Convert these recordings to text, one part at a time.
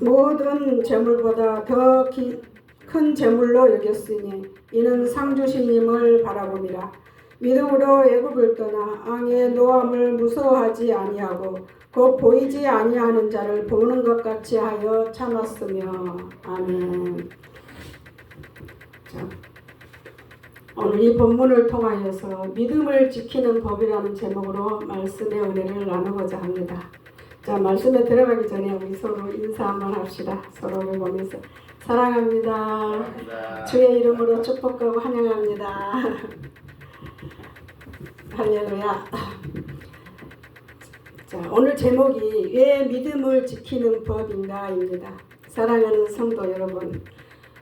모든 재물보다 더 큰 재물로 여겼으니 이는 상 주시님을 바라봅니다. 믿음으로 애굽을 떠나 앙의 노함을 무서워하지 아니하고 곧 보이지 아니하는 자를 보는 것 같이 하여 참았으며. 아멘. 자, 오늘 이 본문을 통하여서 믿음을 지키는 법이라는 제목으로 말씀의 은혜를 나누고자 합니다. 자, 말씀에 들어가기 전에 우리 서로 인사 한번 합시다. 서로를 보면서 사랑합니다. 주의 이름으로 축복하고 환영합니다. 할렐루야. 자, 오늘 제목이 왜 믿음을 지키는 법인가입니다. 사랑하는 성도 여러분,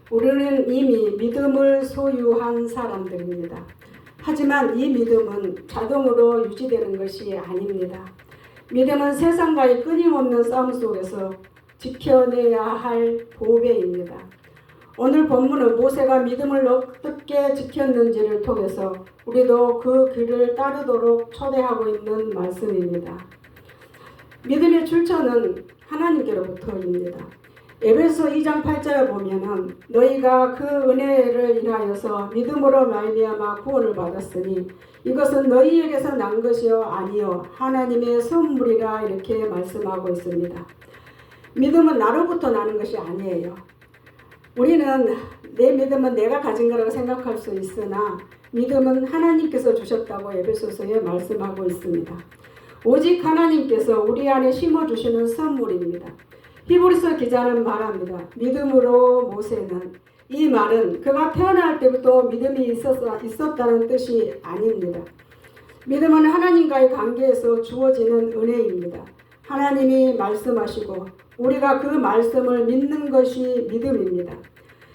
우리는 이미 믿음을 소유한 사람들입니다. 하지만 이 믿음은 자동으로 유지되는 것이 아닙니다. 믿음은 세상과의 끊임없는 싸움 속에서 지켜내야 할 보배입니다. 오늘 본문은 모세가 믿음을 어떻게 지켰는지를 통해서 우리도 그 길을 따르도록 초대하고 있는 말씀입니다. 믿음의 출처는 하나님께로부터입니다. 에베소 2장 8절에 보면은 너희가 그 은혜를 인하여서 믿음으로 말미암아 구원을 받았으니 이것은 너희에게서 난 것이요 아니요 하나님의 선물이라 이렇게 말씀하고 있습니다. 믿음은 나로부터 나는 것이 아니에요. 우리는 내 믿음은 내가 가진 거라고 생각할 수 있으나 믿음은 하나님께서 주셨다고 에베소서에 말씀하고 있습니다. 오직 하나님께서 우리 안에 심어주시는 선물입니다. 히브리서 기자는 말합니다. 믿음으로 모세는, 이 말은 그가 태어날 때부터 믿음이 있었다는 뜻이 아닙니다. 믿음은 하나님과의 관계에서 주어지는 은혜입니다. 하나님이 말씀하시고 우리가 그 말씀을 믿는 것이 믿음입니다.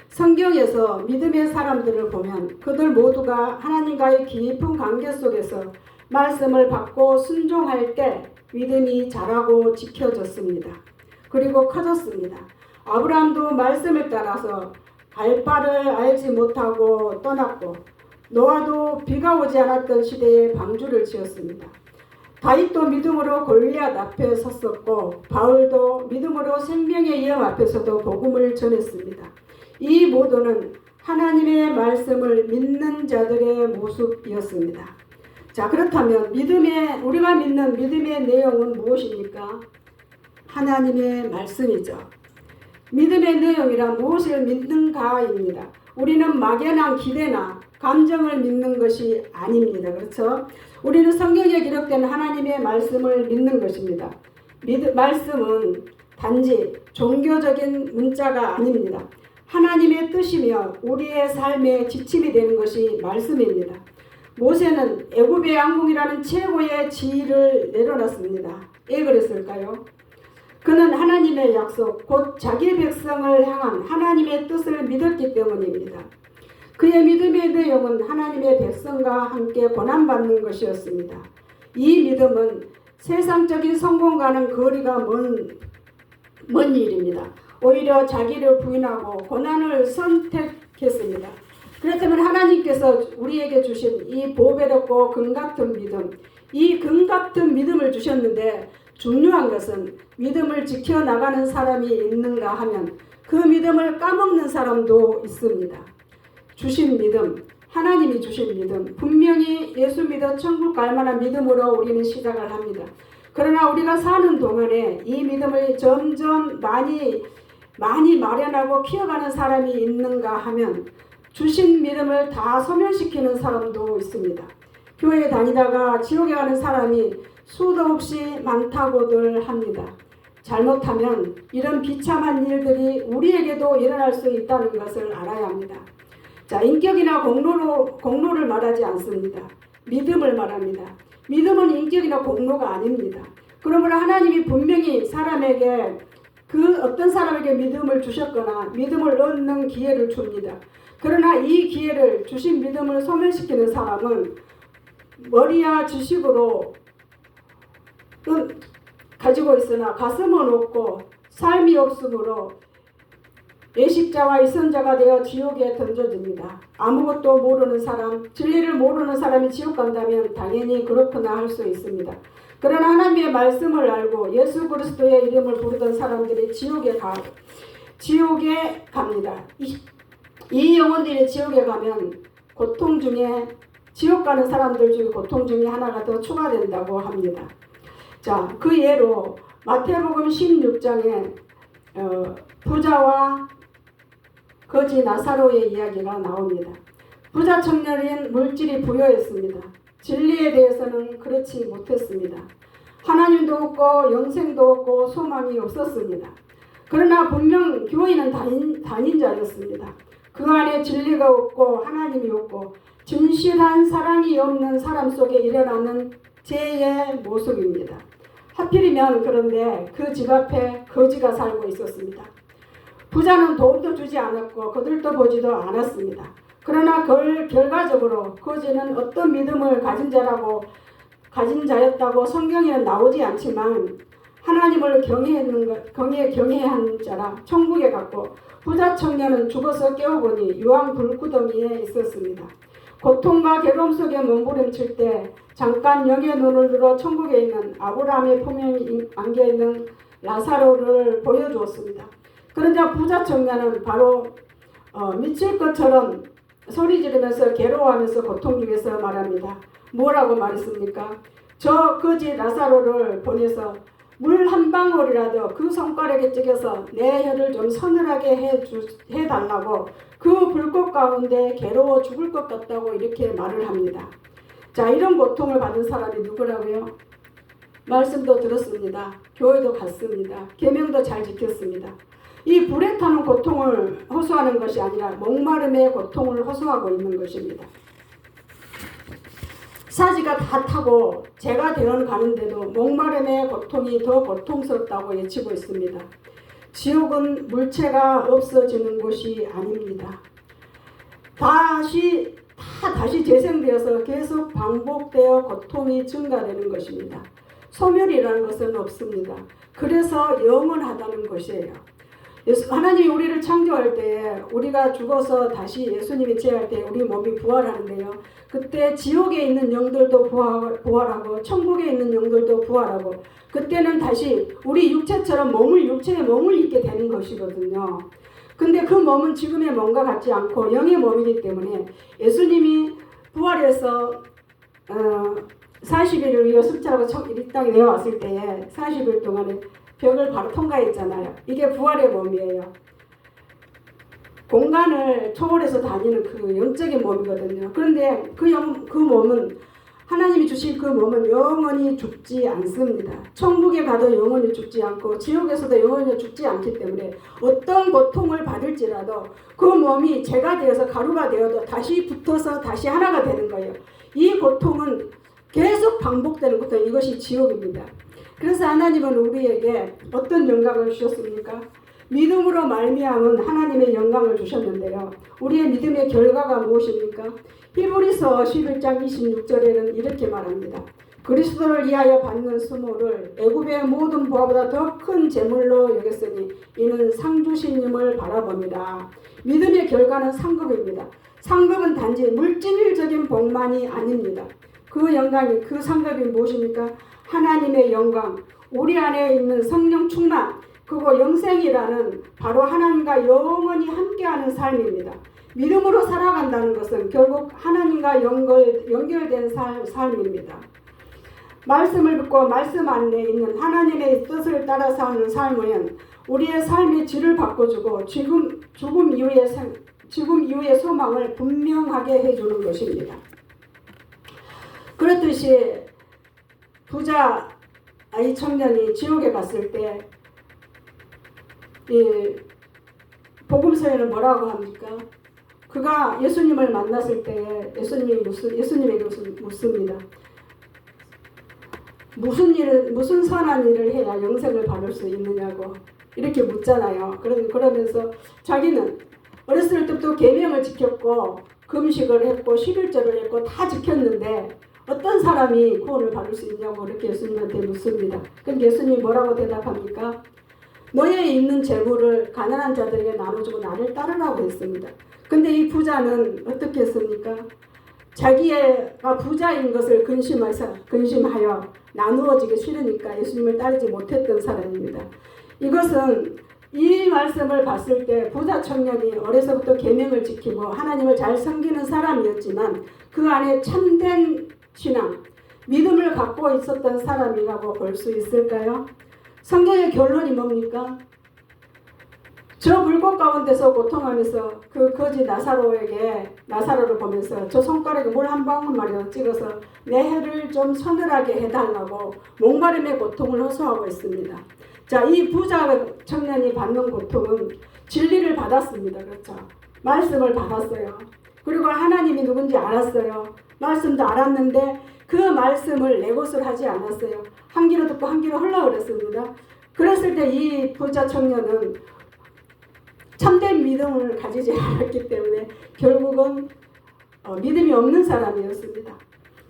성경에서 믿음의 사람들을 보면 그들 모두가 하나님과의 깊은 관계 속에서 말씀을 받고 순종할 때 믿음이 자라고 지켜졌습니다. 그리고 커졌습니다. 아브라함도 말씀을 따라서 갈 바를 알지 못하고 떠났고 노아도 비가 오지 않았던 시대에 방주를 지었습니다. 다윗도 믿음으로 골리앗 앞에 섰었고 바울도 믿음으로 생명의 위험 앞에서도 복음을 전했습니다. 이 모두는 하나님의 말씀을 믿는 자들의 모습이었습니다. 자, 그렇다면 우리가 믿는 믿음의 내용은 무엇입니까? 하나님의 말씀이죠. 믿음의 내용이란 무엇을 믿는가입니다. 우리는 막연한 기대나 감정을 믿는 것이 아닙니다. 그렇죠? 우리는 성경에 기록된 하나님의 말씀을 믿는 것입니다. 말씀은 단지 종교적인 문자가 아닙니다. 하나님의 뜻이며 우리의 삶의 지침이 되는 것이 말씀입니다. 모세는 애굽의 왕궁이라는 최고의 지위를 내려놨습니다. 왜 그랬을까요? 그는 하나님의 약속, 곧 자기 백성을 향한 하나님의 뜻을 믿었기 때문입니다. 그의 믿음의 내용은 하나님의 백성과 함께 고난받는 것이었습니다. 이 믿음은 세상적인 성공과는 거리가 먼 일입니다. 오히려 자기를 부인하고 고난을 선택했습니다. 그렇다면 하나님께서 우리에게 주신 이 보배롭고 금같은 믿음, 이 금같은 믿음을 주셨는데 중요한 것은 믿음을 지켜나가는 사람이 있는가 하면 그 믿음을 까먹는 사람도 있습니다. 주신 믿음, 하나님이 주신 믿음, 분명히 예수 믿어 천국 갈 만한 믿음으로 우리는 시작을 합니다. 그러나 우리가 사는 동안에 이 믿음을 점점 많이 마련하고 키워가는 사람이 있는가 하면 주신 믿음을 다 소멸시키는 사람도 있습니다. 교회에 다니다가 지옥에 가는 사람이 수도 없이 많다고들 합니다. 잘못하면 이런 비참한 일들이 우리에게도 일어날 수 있다는 것을 알아야 합니다. 자, 인격이나 공로를 말하지 않습니다. 믿음을 말합니다. 믿음은 인격이나 공로가 아닙니다. 그러므로 하나님이 분명히 어떤 사람에게 믿음을 주셨거나 믿음을 얻는 기회를 줍니다. 그러나 이 기회를 주신 믿음을 소멸시키는 사람은 머리와 지식으로 가지고 있으나 가슴은 없고 삶이 없으므로 예식자와 이선자가 되어 지옥에 던져집니다. 아무것도 모르는 사람, 진리를 모르는 사람이 지옥 간다면 당연히 그렇구나 할 수 있습니다. 그러나 하나님의 말씀을 알고 예수 그리스도의 이름을 부르던 사람들이 지옥에 갑니다. 이 영혼들이 지옥에 가면 고통 중에 지옥 가는 사람들 중에 고통 중에 하나가 더 추가된다고 합니다. 자, 그 예로 마태복음 16장에 부자와 거지 나사로의 이야기가 나옵니다. 부자 청년은 물질이 부여했습니다. 진리에 대해서는 그렇지 못했습니다. 하나님도 없고 영생도 없고 소망이 없었습니다. 그러나 분명 교회는 다닌 자였습니다. 그 안에 진리가 없고 하나님이 없고 진실한 사랑이 없는 사람 속에 일어나는 죄의 모습입니다. 하필이면 그런데 그 집 앞에 거지가 살고 있었습니다. 부자는 도움도 주지 않았고 거들떠 보지도 않았습니다. 그러나 결과적으로 거지는 어떤 믿음을 가진 자였다고 성경에는 나오지 않지만 하나님을 경외한 자라 천국에 갔고 부자 청년은 죽어서 깨어보니 유황 불구덩이에 있었습니다. 고통과 괴로움 속에 몸부림칠 때 잠깐 영의 눈을 들어 천국에 있는 아브라함의 품에 안겨있는 라사로를 보여주었습니다. 그러자 부자 청년은 바로 미칠 것처럼 소리 지르면서 괴로워하면서 고통 중에서 말합니다. 뭐라고 말했습니까? 저 거지 라사로를 보내서 물 한 방울이라도 그 손가락에 찍어서 내 혀를 좀 서늘하게 해달라고 그 불꽃 가운데 괴로워 죽을 것 같다고 이렇게 말을 합니다. 자, 이런 고통을 받은 사람이 누구라고요? 말씀도 들었습니다. 교회도 갔습니다. 계명도 잘 지켰습니다. 이 불에 타는 고통을 호소하는 것이 아니라 목마름의 고통을 호소하고 있는 것입니다. 사지가 다 타고 재가 되어 가는데도 목마름의 고통이 더 고통스럽다고 외치고 있습니다. 지옥은 물체가 없어지는 곳이 아닙니다. 다시 재생되어서 계속 반복되어 고통이 증가되는 것입니다. 소멸이라는 것은 없습니다. 그래서 영원하다는 것이에요. 하나님이 우리를 창조할 때 우리가 죽어서 다시 예수님이 제할 때 우리 몸이 부활하는데요. 그때 지옥에 있는 영들도 부활하고 천국에 있는 영들도 부활하고 그때는 다시 우리 육체처럼 육체의 몸을 입게 되는 것이거든요. 근데 그 몸은 지금의 몸과 같지 않고 영의 몸이기 때문에 예수님이 부활해서 40일을 위해 숫자로 이 땅에 내려왔을 때에 40일 동안에 벽을 바로 통과했잖아요. 이게 부활의 몸이에요. 공간을 초월해서 다니는 그 영적인 몸이거든요. 그런데 그 몸은 하나님이 주신 그 몸은 영원히 죽지 않습니다. 천국에 가도 영원히 죽지 않고 지옥에서도 영원히 죽지 않기 때문에 어떤 고통을 받을지라도 그 몸이 재가 되어서 가루가 되어도 다시 붙어서 다시 하나가 되는 거예요. 이 고통은 계속 반복되는 고통, 이것이 지옥입니다. 그래서 하나님은 우리에게 어떤 영광을 주셨습니까? 믿음으로 말미암은 하나님의 영광을 주셨는데요. 우리의 믿음의 결과가 무엇입니까? 히브리서 11장 26절에는 이렇게 말합니다. 그리스도를 위하여 받는 수모를 애굽의 모든 부하보다 더 큰 재물로 여겼으니 이는 상 주시님을 바라봅니다. 믿음의 결과는 상급입니다. 상급은 단지 물질적인 복만이 아닙니다. 그 영광이, 그 상급이 무엇입니까? 하나님의 영광, 우리 안에 있는 성령 충만, 그리고 영생이라는 바로 하나님과 영원히 함께하는 삶입니다. 믿음으로 살아간다는 것은 결국 하나님과 연결된 삶입니다. 말씀을 듣고 말씀 안에 있는 하나님의 뜻을 따라 사는 삶은 우리의 삶의 질을 바꿔주고 죽음 이후의 소망을 분명하게 해주는 것입니다. 그렇듯이 부자 이 청년이 지옥에 갔을 때 복음서에는 뭐라고 합니까? 그가 예수님을 만났을 때 예수님에게 묻습니다. 무슨 선한 일을 해야 영생을 받을 수 있느냐고 이렇게 묻잖아요. 그러면서 자기는 어렸을 때부터 계명을 지켰고 금식을 했고 11절을 했고 다 지켰는데 어떤 사람이 구원을 받을 수 있냐고 이렇게 예수님한테 묻습니다. 그럼 예수님이 뭐라고 대답합니까? 너에 있는 재물을 가난한 자들에게 나눠주고 나를 따르라고 했습니다. 근데 이 부자는 어떻게 했습니까? 자기가 부자인 것을 근심하여 나누어지기 싫으니까 예수님을 따르지 못했던 사람입니다. 이것은 이 말씀을 봤을 때 부자 청년이 어려서부터 계명을 지키고 하나님을 잘 섬기는 사람이었지만 그 안에 참된 신앙, 믿음을 갖고 있었던 사람이라고 볼 수 있을까요? 성경의 결론이 뭡니까? 저 불꽃 가운데서 고통하면서 그 거지 나사로를 보면서 저 손가락에 물 한 방울만이라도 찍어서 내 혀를 좀 서늘하게 해달라고 목마름의 고통을 호소하고 있습니다. 자, 이 부자 청년이 받는 고통은 진리를 받았습니다. 그렇죠? 말씀을 받았어요. 그리고 하나님이 누군지 알았어요. 말씀도 알았는데 그 말씀을 내 것을 하지 않았어요. 한 귀로 듣고 한 귀로 흘러버렸습니다. 그랬을 때 이 부자 청년은 참된 믿음을 가지지 않았기 때문에 결국은 믿음이 없는 사람이었습니다.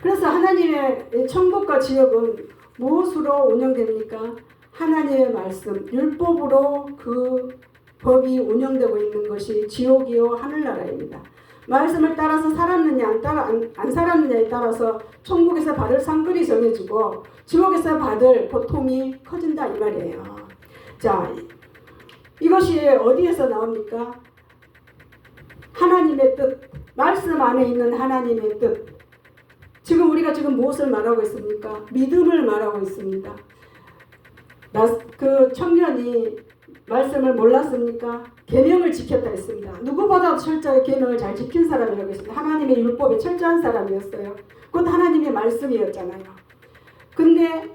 그래서 하나님의 천국과 지옥은 무엇으로 운영됩니까? 하나님의 말씀, 율법으로 그 법이 운영되고 있는 것이 지옥이요 하늘나라입니다. 말씀을 따라서 살았느냐 안 살았느냐에 따라서 천국에서 받을 상급이 정해지고 지옥에서 받을 고통이 커진다 이 말이에요. 자, 이것이 어디에서 나옵니까? 하나님의 뜻, 말씀 안에 있는 하나님의 뜻. 지금 우리가 무엇을 말하고 있습니까? 믿음을 말하고 있습니다. 그 청년이 말씀을 몰랐습니까? 계명을 지켰다 했습니다. 누구보다도 철저히 계명을 잘 지킨 사람이라고 했습니다. 하나님의 율법에 철저한 사람이었어요. 그것도 하나님의 말씀이었잖아요. 근데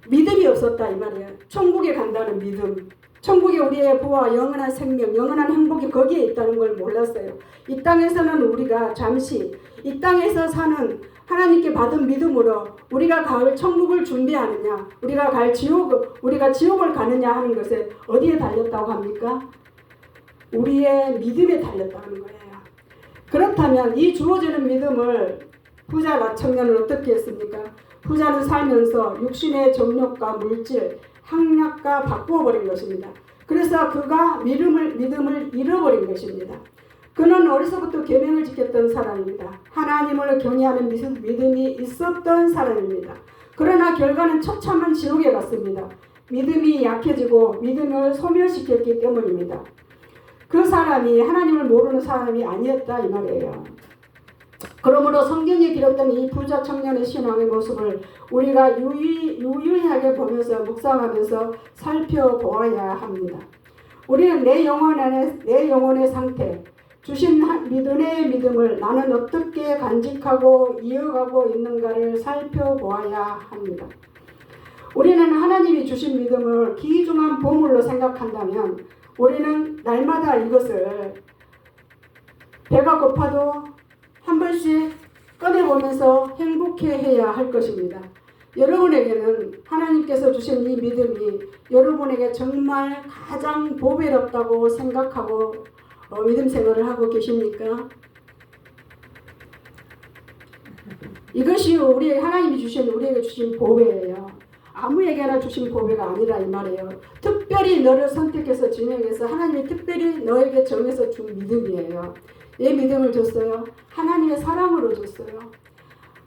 믿음이 없었다 이 말이에요. 천국에 간다는 믿음. 천국에 우리의 부와 영원한 생명, 영원한 행복이 거기에 있다는 걸 몰랐어요. 이 땅에서는 우리가 잠시 이 땅에서 사는 하나님께 받은 믿음으로 우리가 갈 천국을 준비하느냐, 우리가 지옥을 가느냐 하는 것에 어디에 달렸다고 합니까? 우리의 믿음에 달렸다는 거예요. 그렇다면 이 주어지는 믿음을 부자 청년은 어떻게 했습니까? 부자는 살면서 육신의 정욕과 물질, 향락과 바꾸어버린 것입니다. 그래서 그가 믿음을 잃어버린 것입니다. 그는 어려서부터 계명을 지켰던 사람입니다. 하나님을 경외하는 믿음이 있었던 사람입니다. 그러나 결과는 처참한 지옥에 갔습니다. 믿음이 약해지고 믿음을 소멸시켰기 때문입니다. 그 사람이 하나님을 모르는 사람이 아니었다 이 말이에요. 그러므로 성경에 기록된 이 부자 청년의 신앙의 모습을 우리가 유의하게 보면서 묵상하면서 살펴보아야 합니다. 우리는 내 영혼의 상태, 주신 은혜의 믿음을 나는 어떻게 간직하고 이어가고 있는가를 살펴보아야 합니다. 우리는 하나님이 주신 믿음을 귀중한 보물로 생각한다면 우리는 날마다 이것을 배가 고파도 한 번씩 꺼내보면서 행복해해야 할 것입니다. 여러분에게는 하나님께서 주신 이 믿음이 여러분에게 정말 가장 보배롭다고 생각하고 믿음 생활을 하고 계십니까? 이것이 하나님이 우리에게 주신 보배예요. 아무에게나 주신 보배가 아니라 이 말이에요. 특별히 너를 선택해서 진행해서 하나님이 특별히 너에게 정해서 준 믿음이에요. 왜 믿음을 줬어요? 하나님의 사랑으로 줬어요.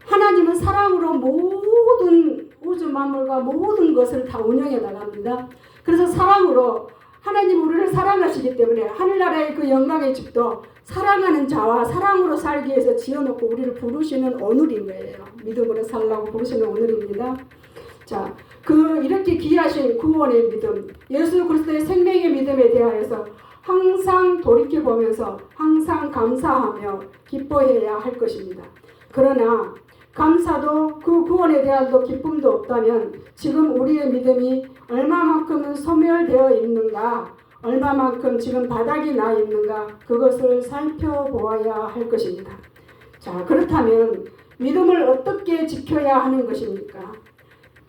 하나님은 사랑으로 모든 우주 만물과 모든 것을 다 운영해 나갑니다. 그래서 사랑으로 하나님 우리를 사랑하시기 때문에 하늘나라의 그 영광의 집도 사랑하는 자와 사랑으로 살기 위해서 지어놓고 우리를 부르시는 오늘인 거예요. 믿음으로 살라고 부르시는 오늘입니다. 자, 이렇게 귀하신 구원의 믿음, 예수 그리스도의 생명의 믿음에 대하여서 항상 돌이켜보면서 항상 감사하며 기뻐해야 할 것입니다. 그러나 감사도 그 구원에 대한 기쁨도 없다면 지금 우리의 믿음이 얼마만큼은 소멸되어 있는가, 얼마만큼 지금 바닥이 나 있는가 그것을 살펴보아야 할 것입니다. 자, 그렇다면 믿음을 어떻게 지켜야 하는 것입니까?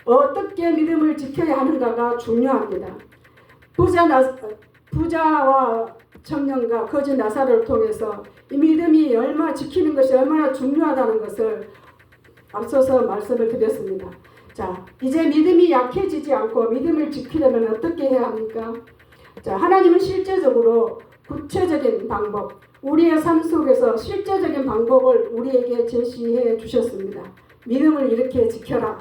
어떻게 믿음을 지켜야 하는가가 중요합니다. 부자와 청년과 거지 나사로를 통해서 이 믿음이 지키는 것이 얼마나 중요하다는 것을 앞서서 말씀을 드렸습니다. 자, 이제 믿음이 약해지지 않고 믿음을 지키려면 어떻게 해야 합니까? 자, 하나님은 실제적으로 구체적인 방법, 우리의 삶 속에서 실제적인 방법을 우리에게 제시해 주셨습니다. 믿음을 이렇게 지켜라.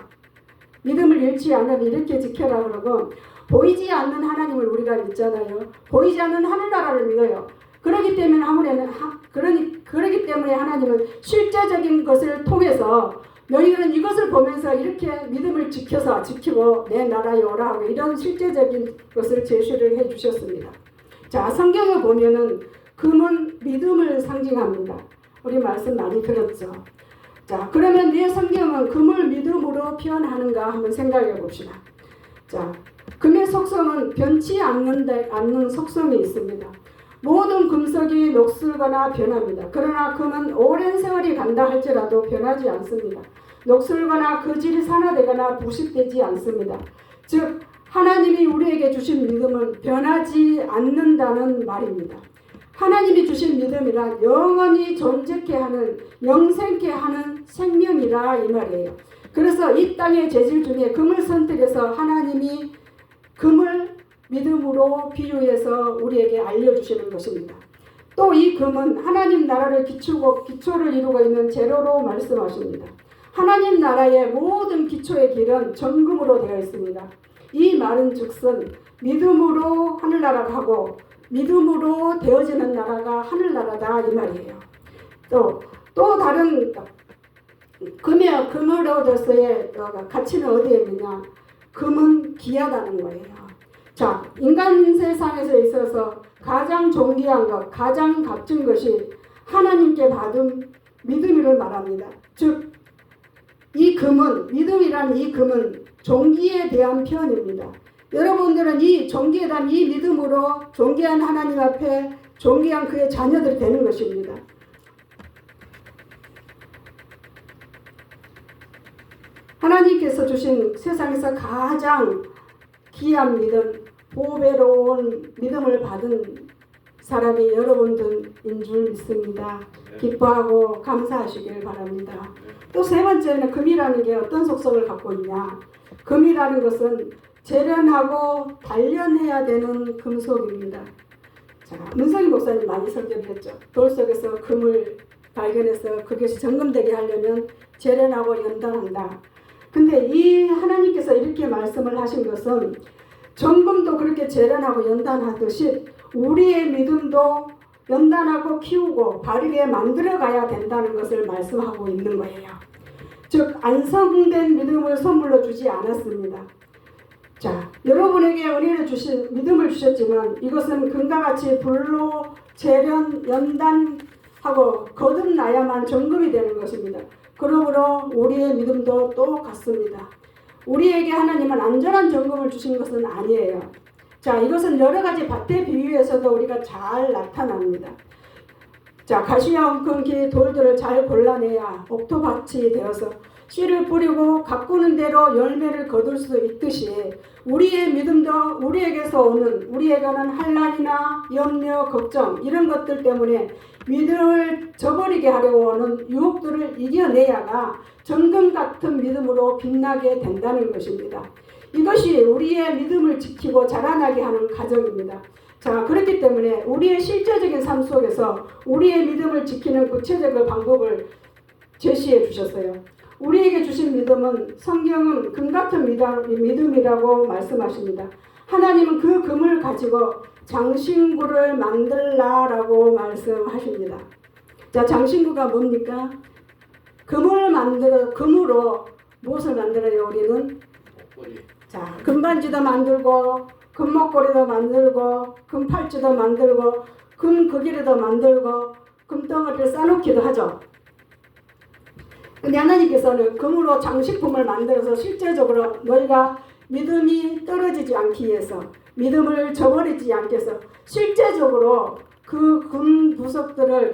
믿음을 잃지 않으면 이렇게 지켜라 그러고 보이지 않는 하나님을 우리가 믿잖아요. 보이지 않는 하늘나라를 믿어요. 그렇기 때문에 그러기 때문에 하나님은 실제적인 것을 통해서 너희들은 이것을 보면서 이렇게 믿음을 지키고 내 나라에 오라 하고 이런 실제적인 것을 제시를 해 주셨습니다. 자, 성경을 보면은 금은 믿음을 상징합니다. 우리 말씀 많이 들었죠. 자, 그러면 내 성경은 금을 믿음으로 표현하는가 한번 생각해 봅시다. 자, 금의 속성은 변치 않는 속성이 있습니다. 모든 금속이 녹슬거나 변합니다. 그러나 금은 오랜 세월이 간다 할지라도 변하지 않습니다. 녹슬거나 그 질이 산화되거나 부식되지 않습니다. 즉 하나님이 우리에게 주신 믿음은 변하지 않는다는 말입니다. 하나님이 주신 믿음이란 영원히 존재케 하는 영생케 하는 생명이라 이 말이에요. 그래서 이 땅의 재질 중에 금을 선택해서 하나님이 금을 믿음으로 비유해서 우리에게 알려주시는 것입니다. 또 이 금은 하나님 나라를 기초를 이루고 있는 재료로 말씀하십니다. 하나님 나라의 모든 기초의 길은 정금으로 되어 있습니다. 이 말은 즉슨 믿음으로 하늘나라 가고 믿음으로 되어지는 나라가 하늘나라다 이 말이에요. 또 다른 금으로서의 가치는 어디에 있느냐? 금은 귀하다는 거예요. 자, 인간 세상에서 있어서 가장 존귀한 것, 가장 값진 것이 하나님께 받은 믿음을 말합니다. 즉, 이 금은, 믿음이란 이 금은 존귀에 대한 표현입니다. 여러분들은 이 존귀에 대한 이 믿음으로 존귀한 하나님 앞에 존귀한 그의 자녀들이 되는 것입니다. 하나님께서 주신 세상에서 가장 귀한 믿음, 보배로운 믿음을 받은 사람이 여러분들인 줄 믿습니다. 기뻐하고 감사하시길 바랍니다. 또 세 번째는 금이라는 게 어떤 속성을 갖고 있냐? 금이라는 것은 재련하고 단련해야 되는 금속입니다. 자, 문성희 목사님 많이 설교를 했죠. 돌 속에서 금을 발견해서 그것이 정금되게 하려면 재련하고 연단한다. 근데 이 하나님께서 이렇게 말씀을 하신 것은 정금도 그렇게 재련하고 연단하듯이 우리의 믿음도 연단하고 키우고 바르게 만들어가야 된다는 것을 말씀하고 있는 거예요. 즉 안성된 믿음을 선물로 주지 않았습니다. 자, 여러분에게 은혜를 믿음을 주셨지만 이것은 금과 같이 불로 재련, 연단하고 거듭나야만 정금이 되는 것입니다. 그러므로 우리의 믿음도 똑같습니다. 우리에게 하나님은 안전한 정금을 주신 것은 아니에요. 자, 이것은 여러 가지 밭의 비유에서도 우리가 잘 나타납니다. 자, 가시와 웅끈기 돌들을 잘 골라내야 옥토밭이 되어서 씨를 뿌리고 가꾸는 대로 열매를 거둘 수 있듯이 우리의 믿음도 우리에게는 환난이나 염려, 걱정 이런 것들 때문에 믿음을 저버리게 하려고 하는 유혹들을 이겨내야가 정금 같은 믿음으로 빛나게 된다는 것입니다. 이것이 우리의 믿음을 지키고 자라나게 하는 과정입니다. 자, 그렇기 때문에 우리의 실제적인 삶 속에서 우리의 믿음을 지키는 구체적인 방법을 제시해 주셨어요. 우리에게 주신 믿음은 성경은 금 같은 믿음이라고 말씀하십니다. 하나님은 그 금을 가지고 장신구를 만들라라고 말씀하십니다. 자, 장신구가 뭡니까? 금으로 무엇을 만들어요? 우리는 자, 금반지도 만들고 금목걸이도 만들고 금팔찌도 만들고 금거기리도 만들고 금덩어리를 싸놓기도 하죠. 근데 하나님께서는 금으로 장식품을 만들어서 실제적으로 너희가 믿음이 떨어지지 않기 위해서 믿음을 저버리지 않기 위해서 실제적으로 그 금 부석들을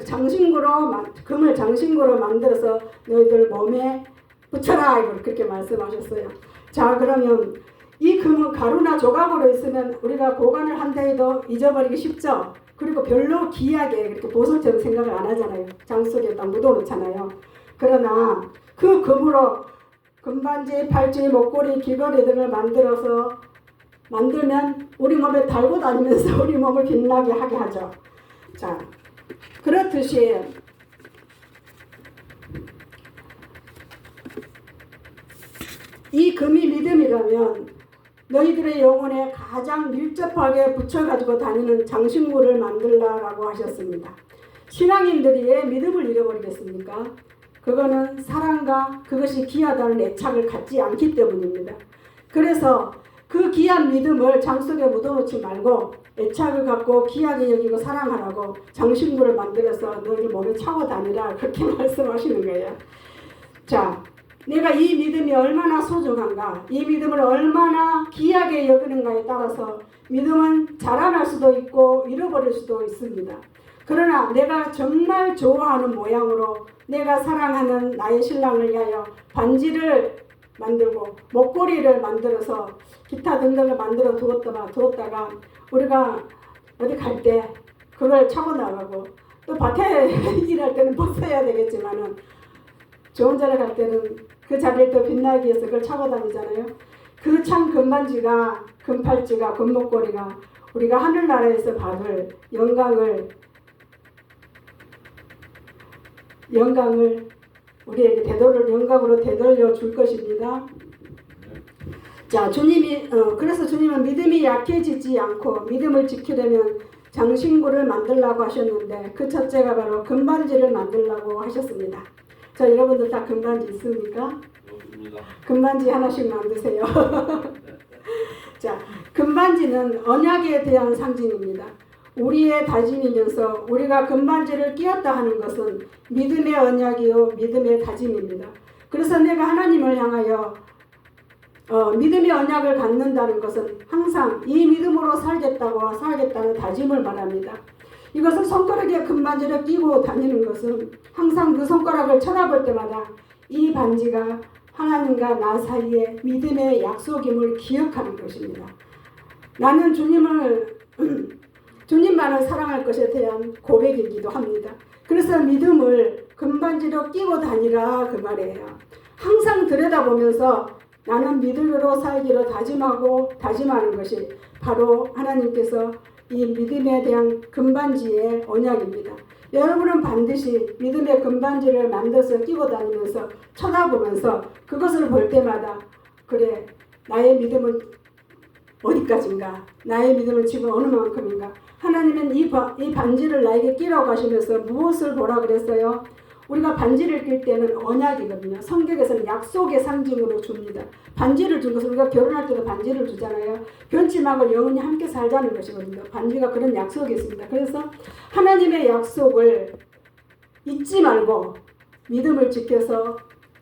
금을 장신구로 만들어서 너희들 몸에 붙여라 그렇게 말씀하셨어요. 자, 그러면 이 금은 가루나 조각으로 있으면 우리가 보관을 한다 해도 잊어버리기 쉽죠. 그리고 별로 귀하게 이렇게 보석처럼 생각을 안 하잖아요. 장 속에다 묻어놓잖아요. 그러나 그 금으로 금반지, 팔찌, 목걸이, 귀걸이 등을 만들면 우리 몸에 달고 다니면서 우리 몸을 빛나게 하게 하죠. 자, 그렇듯이 이 금이 믿음이라면 너희들의 영혼에 가장 밀접하게 붙여가지고 다니는 장신구를 만들라라고 하셨습니다. 신앙인들이 왜 믿음을 잃어버리겠습니까? 그거는 사랑과 그것이 귀하다는 애착을 갖지 않기 때문입니다. 그래서 그 귀한 믿음을 장 속에 묻어놓지 말고 애착을 갖고 귀하게 여기고 사랑하라고 장신구를 만들어서 너희 몸에 차고 다니라 그렇게 말씀하시는 거예요. 자, 내가 이 믿음이 얼마나 소중한가, 이 믿음을 얼마나 귀하게 여기는가에 따라서 믿음은 자라날 수도 있고 잃어버릴 수도 있습니다. 그러나 내가 정말 좋아하는 모양으로 내가 사랑하는 나의 신랑을 위하여 반지를 만들고 목걸이를 만들어서 기타 등등을 만들어 두었다가 우리가 어디 갈 때 그걸 차고 나가고 또 밭에 일할 때는 벗어야 되겠지만은 좋은 자리 갈 때는 그 자리를 또 빛나기 위해서 그걸 차고 다니잖아요. 그 참 금반지가, 금팔찌가, 금목걸이가 우리가 하늘나라에서 받을 영광을 우리에게 영광으로 되돌려 줄 것입니다. 자, 그래서 주님은 믿음이 약해지지 않고 믿음을 지키려면 장신구를 만들라고 하셨는데 그 첫째가 바로 금반지를 만들라고 하셨습니다. 자, 여러분들 다 금반지 있습니까? 없습니다. 금반지 하나씩 만드세요. 자, 금반지는 언약에 대한 상징입니다. 우리의 다짐이면서 우리가 금반지를 끼웠다 하는 것은 믿음의 언약이요 믿음의 다짐입니다. 그래서 내가 하나님을 향하여 믿음의 언약을 갖는다는 것은 항상 이 믿음으로 살겠다는 다짐을 말합니다. 이것은 손가락에 금반지를 끼고 다니는 것은 항상 그 손가락을 쳐다볼 때마다 이 반지가 하나님과 나 사이의 믿음의 약속임을 기억하는 것입니다. 나는 주님만을 사랑할 것에 대한 고백이기도 합니다. 그래서 믿음을 금반지로 끼고 다니라 그 말이에요. 항상 들여다보면서 나는 믿음으로 살기로 다짐하는 것이 바로 하나님께서 이 믿음에 대한 금반지의 언약입니다. 여러분은 반드시 믿음의 금반지를 만들어서 끼고 다니면서 쳐다보면서 그것을 볼 때마다 그래, 나의 믿음은 어디까지인가? 나의 믿음은 지금 어느 만큼인가? 하나님은 이 반지를 나에게 끼라고 하시면서 무엇을 보라 그랬어요? 우리가 반지를 낄 때는 언약이거든요. 성경에서는 약속의 상징으로 줍니다. 반지를 준 것은 우리가 결혼할 때도 반지를 주잖아요. 변치마고 영원히 함께 살자는 것이거든요. 반지가 그런 약속이 있습니다. 그래서 하나님의 약속을 잊지 말고 믿음을 지켜서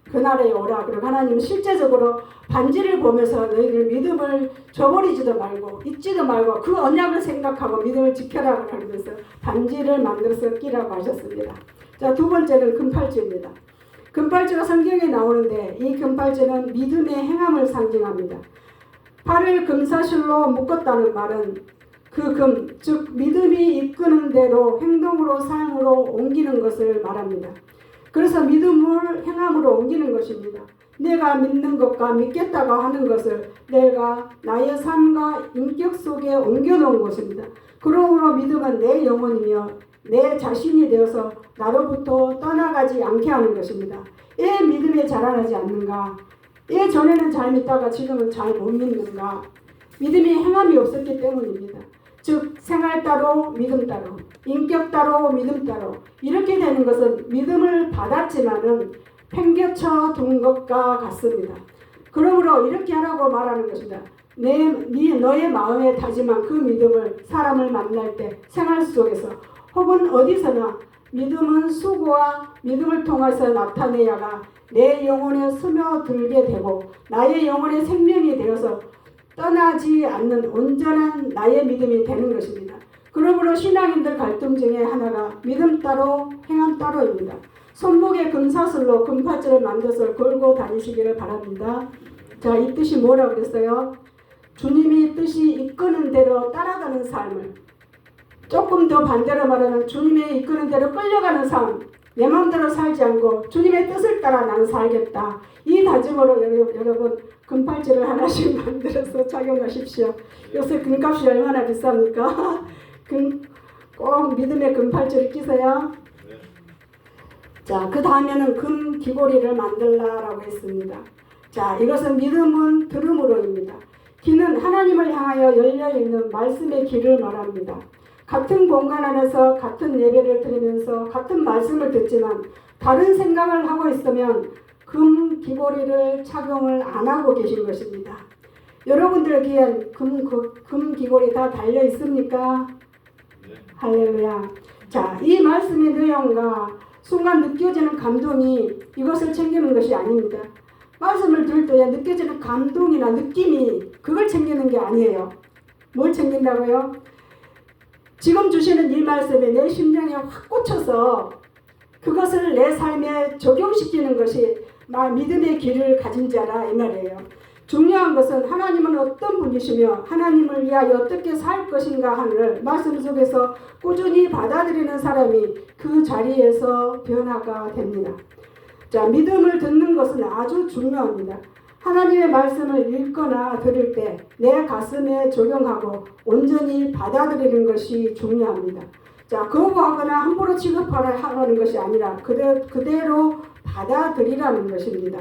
그날에 오라. 그리고 하나님은 실제적으로 반지를 보면서 너희들 믿음을 저버리지도 말고 잊지도 말고 그 언약을 생각하고 믿음을 지켜라 그러면서 반지를 만들어서 끼라고 하셨습니다. 자, 두 번째는 금팔찌입니다. 금팔찌가 성경에 나오는데 이 금팔찌는 믿음의 행함을 상징합니다. 팔을 금사실로 묶었다는 말은 그 금, 즉 믿음이 이끄는 대로 행동으로 삶으로 옮기는 것을 말합니다. 그래서 믿음을 행함으로 옮기는 것입니다. 내가 믿는 것과 믿겠다고 하는 것을 내가 나의 삶과 인격 속에 옮겨놓은 것입니다. 그러므로 믿음은 내 영혼이며 내 자신이 되어서 나로부터 떠나가지 않게 하는 것입니다. 왜 믿음에 자라나지 않는가? 왜 전에는 잘 믿다가 지금은 잘 못 믿는가? 믿음이 행함이 없었기 때문입니다. 즉 생활 따로 믿음 따로, 인격 따로 믿음 따로 이렇게 되는 것은 믿음을 받았지만은 팽개쳐 둔 것과 같습니다. 그러므로 이렇게 하라고 말하는 것입니다. 너의 마음에 다짐한 그 믿음을 사람을 만날 때 생활 속에서 혹은 어디서나 믿음은 수고와 믿음을 통해서 나타내야가 내 영혼에 스며들게 되고 나의 영혼의 생명이 되어서 떠나지 않는 온전한 나의 믿음이 되는 것입니다. 그러므로 신앙인들 갈등 중에 하나가 믿음 따로 행함 따로입니다. 손목에 금사슬로 금팔찌를 만들어서 걸고 다니시기를 바랍니다. 자, 이 뜻이 뭐라고 그랬어요? 주님이 뜻이 이끄는 대로 따라가는 삶을, 조금 더 반대로 말하면 주님의 이끄는 대로 끌려가는 삶, 내 마음대로 살지 않고 주님의 뜻을 따라 나는 살겠다. 이 다짐으로 여러분 금팔찌를 하나씩 만들어서 착용하십시오. 요새 금값이 얼마나 비쌉니까? 꼭 믿음의 금팔찌를 끼세요. 자, 그 다음에는 금 귀고리를 만들라라고 했습니다. 자, 이것은 믿음은 들음으로입니다. 귀는 하나님을 향하여 열려있는 말씀의 귀를 말합니다. 같은 공간 안에서 같은 예배를 드리면서 같은 말씀을 듣지만 다른 생각을 하고 있으면 금 귀고리를 착용을 안 하고 계신 것입니다. 여러분들 귀엔 금 귀고리 다 달려 있습니까? 네. 할렐루야. 자, 이 말씀의 내용과 순간 느껴지는 감동이 이것을 챙기는 것이 아닙니다. 말씀을 들을 때 느껴지는 감동이나 느낌이 그걸 챙기는 게 아니에요. 뭘 챙긴다고요? 지금 주시는 이 말씀에 내 심령에 확 꽂혀서 그것을 내 삶에 적용시키는 것이 믿음의 길을 가진 자라 이 말이에요. 중요한 것은 하나님은 어떤 분이시며 하나님을 위하여 어떻게 살 것인가 하는 말씀 속에서 꾸준히 받아들이는 사람이 그 자리에서 변화가 됩니다. 자, 믿음을 듣는 것은 아주 중요합니다. 하나님의 말씀을 읽거나 들을 때 내 가슴에 적용하고 온전히 받아들이는 것이 중요합니다. 자, 거부하거나 함부로 취급하라는 것이 아니라 그대로 받아들이라는 것입니다.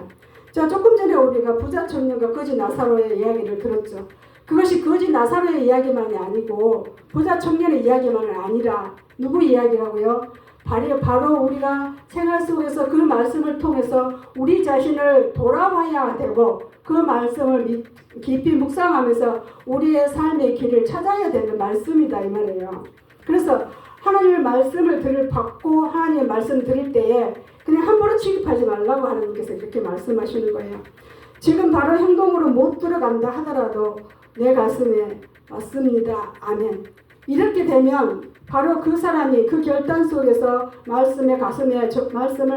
자, 조금 전에 우리가 부자 청년과 거지 나사로의 이야기를 들었죠. 그것이 거지 나사로의 이야기만이 아니고 부자 청년의 이야기만이 아니라 누구 이야기라고요? 바로 우리가 생활 속에서 그 말씀을 통해서 우리 자신을 돌아봐야 되고 그 말씀을 깊이 묵상하면서 우리의 삶의 길을 찾아야 되는 말씀이다 이 말이에요. 그래서 하나님의 말씀을 받고 하나님의 말씀을 들을 때에 그냥 함부로 취급하지 말라고 하나님께서 이렇게 말씀하시는 거예요. 지금 바로 행동으로 못 들어간다 하더라도 내 가슴에 맞습니다. 아멘. 이렇게 되면 바로 그 사람이 그 결단 속에서 말씀을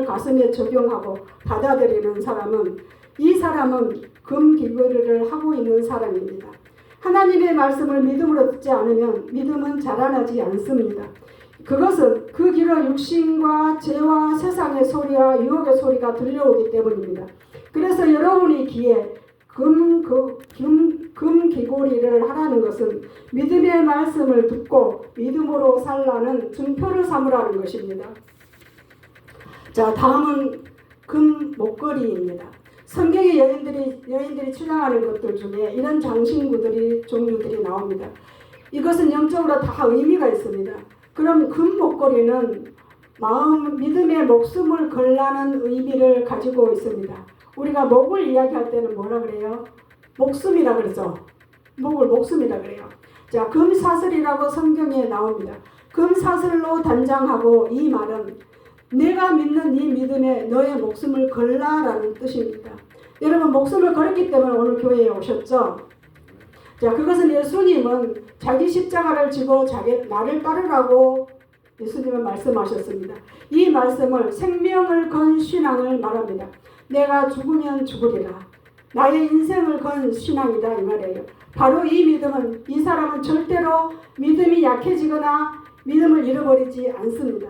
가슴에 적용하고 받아들이는 사람은 이 사람은 금귀거리를 하고 있는 사람입니다. 하나님의 말씀을 믿음으로 듣지 않으면 믿음은 자라나지 않습니다. 그것은 그 길로 육신과 죄와 세상의 소리와 유혹의 소리가 들려오기 때문입니다. 그래서 여러분의 귀에 금귀고리를 하라는 것은 믿음의 말씀을 듣고 믿음으로 살라는 증표를 삼으라는 것입니다. 자, 다음은 금 목걸이입니다. 성경의 여인들이 추장하는 것들 중에 이런 종류들이 나옵니다. 이것은 영적으로 다 의미가 있습니다. 그럼 금 목걸이는 믿음의 목숨을 걸라는 의미를 가지고 있습니다. 우리가 목을 이야기할 때는 뭐라 그래요? 목숨이라 그러죠. 목을 목숨이라 그래요. 자, 금사슬이라고 성경에 나옵니다. 금사슬로 단장하고 이 말은 내가 믿는 이 믿음에 너의 목숨을 걸라라는 뜻입니다. 여러분 목숨을 걸었기 때문에 오늘 교회에 오셨죠? 자, 그것은 예수님은 자기 십자가를 지고 나를 따르라고 예수님은 말씀하셨습니다. 이 말씀을 생명을 건 신앙을 말합니다. 내가 죽으면 죽으리라. 나의 인생을 건 신앙이다 이 말이에요. 바로 이 믿음은 이 사람은 절대로 믿음이 약해지거나 믿음을 잃어버리지 않습니다.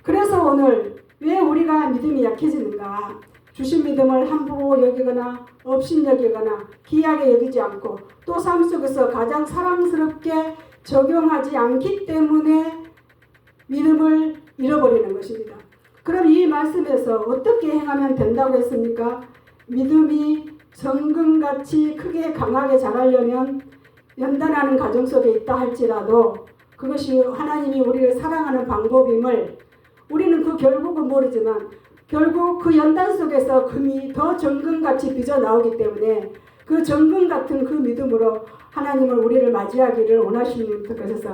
그래서 오늘 왜 우리가 믿음이 약해지는가? 주신 믿음을 함부로 여기거나 업신여기거나 귀하게 여기지 않고 또 삶 속에서 가장 사랑스럽게 적용하지 않기 때문에 믿음을 잃어버리는 것입니다. 그럼 이 말씀에서 어떻게 행하면 된다고 했습니까? 믿음이 정금같이 크게 강하게 자라려면 연단하는 가정 속에 있다 할지라도 그것이 하나님이 우리를 사랑하는 방법임을 우리는 그 결국은 모르지만 결국 그 연단 속에서 금이 더 정금같이 빚어나오기 때문에 그 정금 같은 그 믿음으로 하나님을 우리를 맞이하기를 원하시는 것에서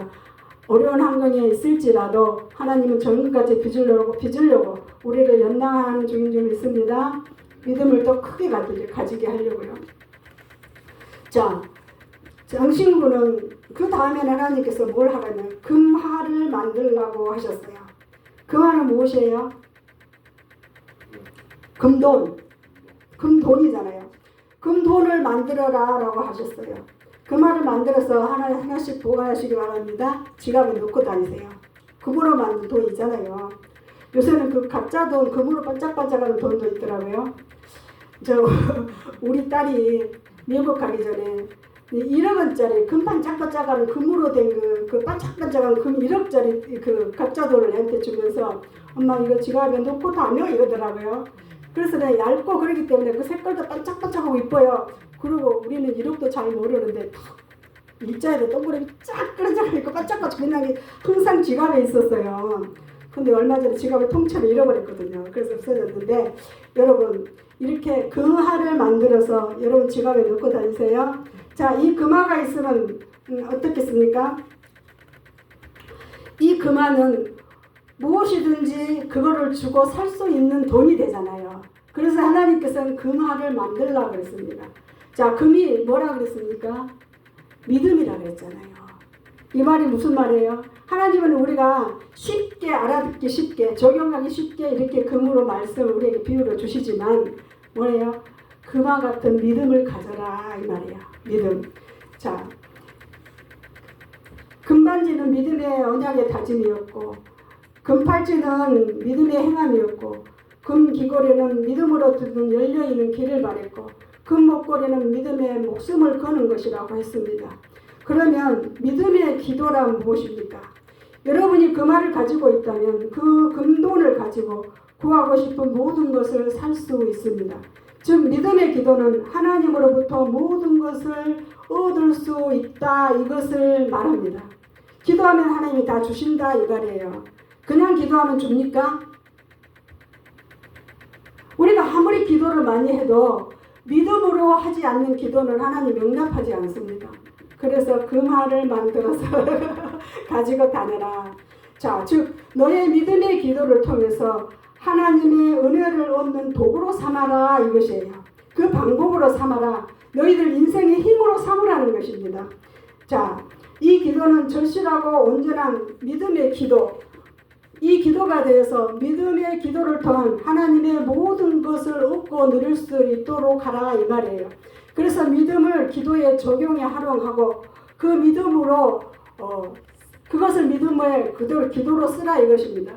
어려운 환경에 있을지라도 하나님은 정금같이 빚으려고 우리를 연단하는 중인 줄 믿습니다. 믿음을 더 크게 가지게 하려고요. 자, 장신구는 그 다음에는 하나님께서 뭘 하냐면 금화를 만들라고 하셨어요. 금화는 무엇이에요? 금돈이잖아요. 금돈을 만들어라 라고 하셨어요. 금화를 만들어서 하나씩 보관하시기 바랍니다. 지갑에 넣고 다니세요. 금으로 만든 돈 있잖아요. 요새는 그 가짜 돈, 금으로 반짝반짝하는 돈도 있더라고요. 우리 딸이 미국 가기 전에 1억 원짜리 금 반짝반짝하는 금으로 된 그 반짝반짝한 금 1억짜리 그 가짜 돈을 나한테 주면서 엄마 이거 지갑에 넣고 다녀 이러더라고요. 그래서 그냥 얇고 그러기 때문에 그 색깔도 반짝반짝하고 이뻐요. 그리고 우리는 이력도 잘 모르는데 탁 일자에도 동그라미 쫙 그려져 있고 반짝반짝 빛나는 게 항상 지갑에 있었어요. 근데 얼마 전에 지갑을 통째로 잃어버렸거든요. 그래서 없어졌는데 여러분 이렇게 금화를 만들어서 여러분 지갑에 넣고 다니세요. 자, 이 금화가 있으면 어떻겠습니까? 이 금화는 무엇이든지 그거를 주고 살 수 있는 돈이 되잖아요. 그래서 하나님께서는 금화를 만들라고 그랬습니다. 자, 금이 뭐라 그랬습니까? 믿음이라 그랬잖아요. 이 말이 무슨 말이에요? 하나님은 우리가 쉽게 알아듣기 쉽게 적용하기 쉽게 이렇게 금으로 말씀을 우리에게 비유로 주시지만 뭐예요? 금화 같은 믿음을 가져라 이 말이에요. 믿음. 자, 금반지는 믿음의 언약의 다짐이었고 금팔찌는 믿음의 행함이었고 금귀걸이는 믿음으로 듣는 열려있는 길을 말했고 금목걸이는 믿음의 목숨을 거는 것이라고 했습니다. 그러면 믿음의 기도란 무엇입니까? 여러분이 그 말을 가지고 있다면 그 금돈을 가지고 구하고 싶은 모든 것을 살 수 있습니다. 즉 믿음의 기도는 하나님으로부터 모든 것을 얻을 수 있다 이것을 말합니다. 기도하면 하나님이 다 주신다 이 말이에요. 그냥 기도하면 줍니까? 우리가 아무리 기도를 많이 해도 믿음으로 하지 않는 기도는 하나님 용납하지 않습니다. 그래서 금화를 만들어서 가지고 다녀라. 자, 즉 너의 믿음의 기도를 통해서 하나님의 은혜를 얻는 도구로 삼아라 이것이에요. 그 방법으로 삼아라. 너희들 인생의 힘으로 삼으라는 것입니다. 자, 이 기도는 절실하고 온전한 믿음의 기도. 이 기도가 되어서 믿음의 기도를 통한 하나님의 모든 것을 얻고 누릴 수 있도록 하라 이 말이에요. 그래서 믿음을 기도에 적용해 활용하고 그 믿음으로 그것을 믿음의 그대로 기도로 쓰라 이것입니다.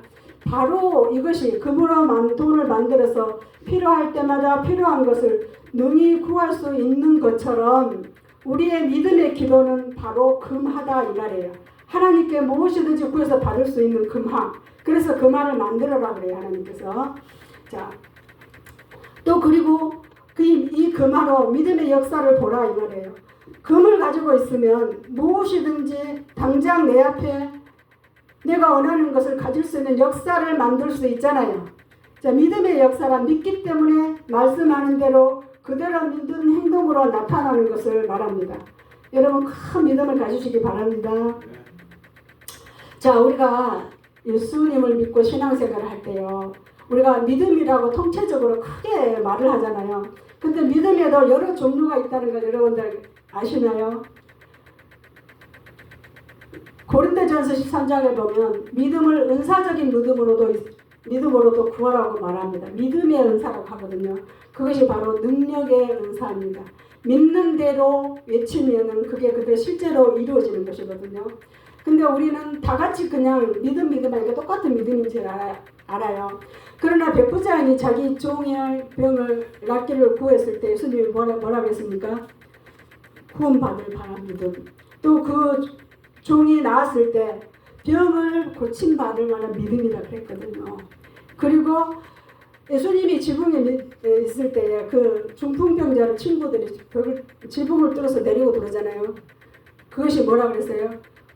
바로 이것이 금으로 돈을 만들어서 필요할 때마다 필요한 것을 능히 구할 수 있는 것처럼 우리의 믿음의 기도는 바로 금하다 이 말이에요. 하나님께 무엇이든지 구해서 받을 수 있는 금화. 그래서 금화를 만들어라 그래요 하나님께서. 자, 또 그리고 이 금화로 믿음의 역사를 보라 이 말이에요. 금을 가지고 있으면 무엇이든지 당장 내 앞에 내가 원하는 것을 가질 수 있는 역사를 만들 수 있잖아요. 자, 믿음의 역사란 믿기 때문에 말씀하는 대로 그대로 믿는 행동으로 나타나는 것을 말합니다. 여러분 큰 믿음을 가지시기 바랍니다. 자, 우리가 예수님을 믿고 신앙생활을 할 때요. 우리가 믿음이라고 통체적으로 크게 말을 하잖아요. 근데 믿음에도 여러 종류가 있다는 걸 여러분들 아시나요? 고린도전서 13장에 보면 믿음을 은사적인 믿음으로도 구하라고 말합니다. 믿음의 은사라고 하거든요. 그것이 바로 능력의 은사입니다. 믿는 대로 외치면은 그게 그대로 실제로 이루어지는 것이거든요. 근데 우리는 다 같이 그냥 믿음하니까 똑같은 믿음인 줄 알아요. 그러나 백부장이 자기 종의 병을 낫기를 구했을 때 예수님이 뭐라고 했습니까? 구원받을 바란 믿음. 또 그 종이 나았을 때 병을 고침받을 만한 믿음이라고 했거든요. 그리고 예수님이 지붕에 있을 때 그 중풍병자를 친구들이 지붕을 뚫어서 내리고 그러잖아요. 그것이 뭐라 그랬어요?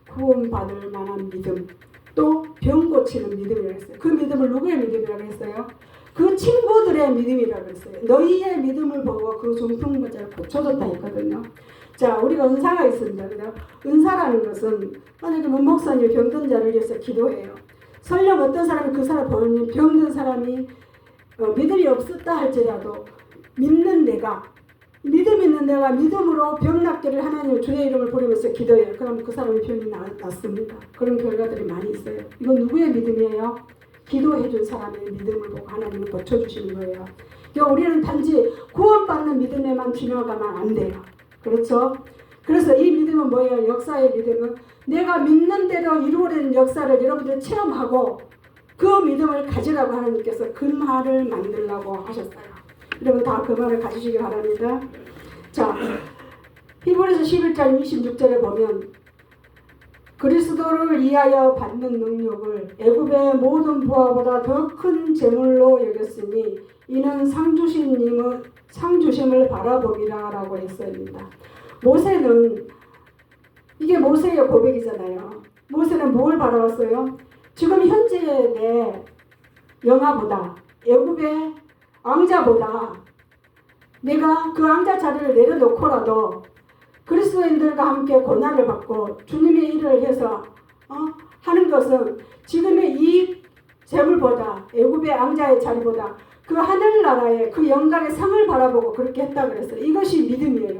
구원받을 만한 믿음. 또 병 고치는 믿음이라고 했어요. 그 믿음을 누구의 믿음이라고 했어요? 그 친구들의 믿음이라고 했어요. 너희의 믿음을 보고 그 중풍병자를 고쳐줬다 했거든요. 자, 우리가 은사가 있습니다. 그냥 은사라는 것은 만약에 문목사님이 병든 자를 위해서 기도해요. 설령 어떤 사람이 그 사람 보니 병든 사람이 믿음이 없었다 할지라도 믿는 내가 믿음 있는 내가 믿음으로 병 낫기를 하나님 주의 이름을 부르면서 기도해요. 그럼 그 사람의 병이 낫습니다. 그런 결과들이 많이 있어요. 이건 누구의 믿음이에요? 기도해 준 사람의 믿음을 보고 하나님을 고쳐주시는 거예요. 그러니까 우리는 단지 구원받는 믿음에만 지나가면 안 돼요. 그렇죠? 그래서 이 믿음은 뭐예요? 역사의 믿음은 내가 믿는 대로 이루어지는 역사를 여러분들 체험하고 그 믿음을 가지라고 하나님께서 금화를 만들라고 하셨어요. 여러분 다 금화를 가지시기 바랍니다. 자, 히브리서 11장 26절에 보면 그리스도를 위하여 받는 능력을 애굽의 모든 부하보다 더 큰 재물로 여겼으니 이는 상주심을 바라봄이라라고 했습니다. 모세는 이게 모세의 고백이잖아요. 모세는 뭘 바라봤어요? 지금 현재 내 영아보다 애굽의 왕자보다 내가 그 왕자 자리를 내려놓고라도 그리스도인들과 함께 고난을 받고 주님의 일을 해서 하는 것은 지금의 이 재물보다 애굽의 왕자의 자리보다 그 하늘나라의 그 영광의 상을 바라보고 그렇게 했다 그랬어요. 이것이 믿음이에요.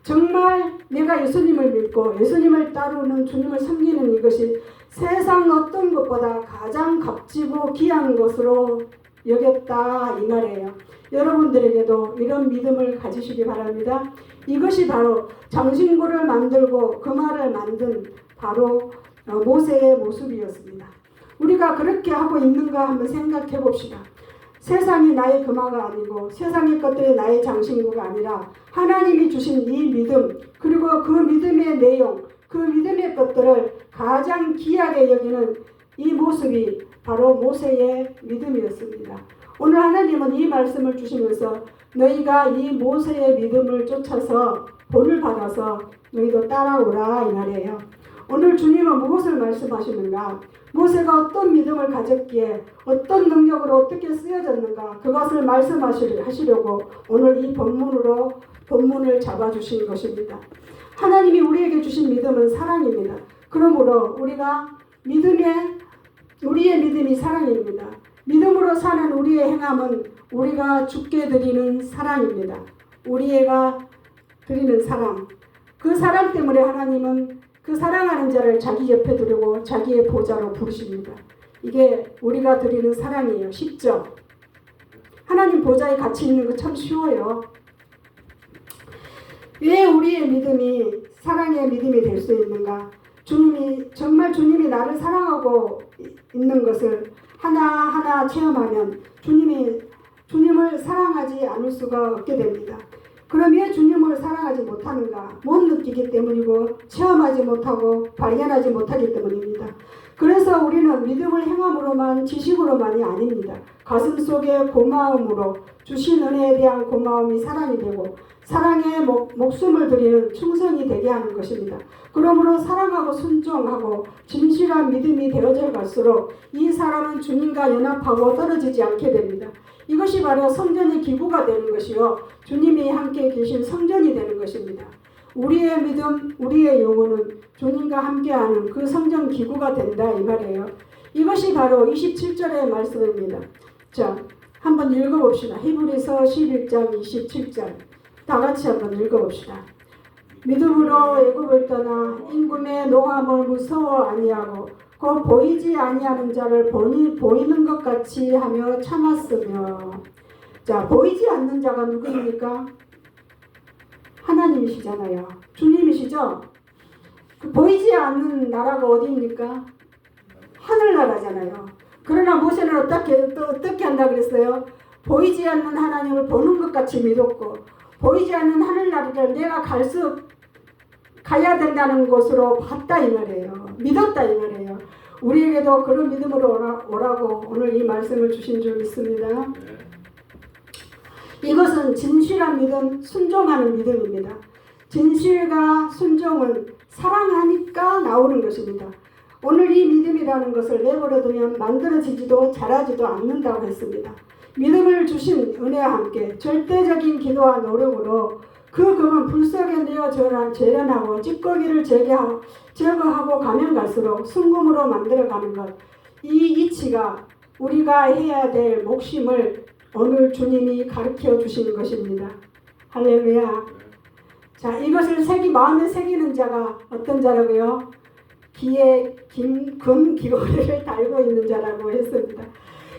정말 내가 예수님을 믿고 예수님을 따르는 주님을 섬기는 이것이 세상 어떤 것보다 가장 값지고 귀한 것으로 여겼다 이 말이에요. 여러분들에게도 이런 믿음을 가지시기 바랍니다. 이것이 바로 장신구를 만들고 금화를 만든 바로 모세의 모습이었습니다. 우리가 그렇게 하고 있는가 한번 생각해 봅시다. 세상이 나의 금화가 아니고 세상의 것들이 나의 장신구가 아니라 하나님이 주신 이 믿음, 그리고 그 믿음의 내용, 그 믿음의 것들을 가장 귀하게 여기는 이 모습이 바로 모세의 믿음이었습니다. 오늘 하나님은 이 말씀을 주시면서 너희가 이 모세의 믿음을 쫓아서 본을 받아서 너희도 따라오라 이 말이에요. 오늘 주님은 무엇을 말씀하시는가? 모세가 어떤 믿음을 가졌기에 어떤 능력으로 어떻게 쓰여졌는가? 그것을 말씀하시려고 오늘 이 본문을 잡아주신 것입니다. 하나님이 우리에게 주신 믿음은 사랑입니다. 그러므로 우리의 믿음이 사랑입니다. 믿음으로 사는 우리의 행함은 우리가 주께 드리는 사랑입니다. 우리가 드리는 사랑. 그 사랑 때문에 하나님은 그 사랑하는 자를 자기 옆에 두르고 자기의 보좌로 부르십니다. 이게 우리가 드리는 사랑이에요. 쉽죠? 하나님 보좌에 같이 있는 거 참 쉬워요. 왜 우리의 믿음이 사랑의 믿음이 될 수 있는가? 정말 주님이 나를 사랑하고 있는 것을 하나하나 체험하면 주님을 사랑하지 않을 수가 없게 됩니다. 그럼 왜 주님을 사랑하지 못하는가? 못 느끼기 때문이고 체험하지 못하고 발견하지 못하기 때문입니다. 그래서 우리는 믿음을 행함으로만 지식으로만이 아닙니다. 가슴속의 고마움으로 주신 은혜에 대한 고마움이 사랑이 되고 사랑에 목숨을 드리는 충성이 되게 하는 것입니다. 그러므로 사랑하고 순종하고 진실한 믿음이 되어져 갈수록 이 사람은 주님과 연합하고 떨어지지 않게 됩니다. 이것이 바로 성전의 기구가 되는 것이요 주님이 함께 계신 성전이 되는 것입니다. 우리의 믿음, 우리의 영혼은 주님과 함께하는 그 성전 기구가 된다 이 말이에요. 이것이 바로 27절의 말씀입니다. 자, 한번 읽어봅시다. 히브리서 11장 27절 다 같이 한번 읽어봅시다. 믿음으로 애굽을 떠나 임금의 노함을 무서워 아니하고 곧 보이지 아니하는 자를 보이는 것 같이 하며 참았으며. 자, 보이지 않는 자가 누구입니까? 하나님이시잖아요. 주님이시죠? 그 보이지 않는 나라가 어디입니까? 하늘나라잖아요. 그러나 모세는 어떻게 한다 그랬어요? 보이지 않는 하나님을 보는 것 같이 믿었고 보이지 않는 하늘나라를 내가 가야 된다는 곳으로 봤다 이 말이에요. 믿었다 이 말이에요. 우리에게도 그런 믿음으로 오라고 오늘 이 말씀을 주신 줄 믿습니다. 이것은 진실한 믿음, 순종하는 믿음입니다. 진실과 순종은 사랑하니까 나오는 것입니다. 오늘 이 믿음이라는 것을 내버려두면 만들어지지도 자라지도 않는다고 했습니다. 믿음을 주신 은혜와 함께 절대적인 기도와 노력으로 그 금은 불 속에 내어 재련하고 찌꺼기를 제거하고 가면 갈수록 순금으로 만들어가는 것. 이 이치가 우리가 해야 될 몫임을 오늘 주님이 가르쳐 주시는 것입니다. 할렐루야. 자, 이것을 마음에 새기는 자가 어떤 자라고요? 귀에 금 귀걸이를 달고 있는 자라고 했습니다.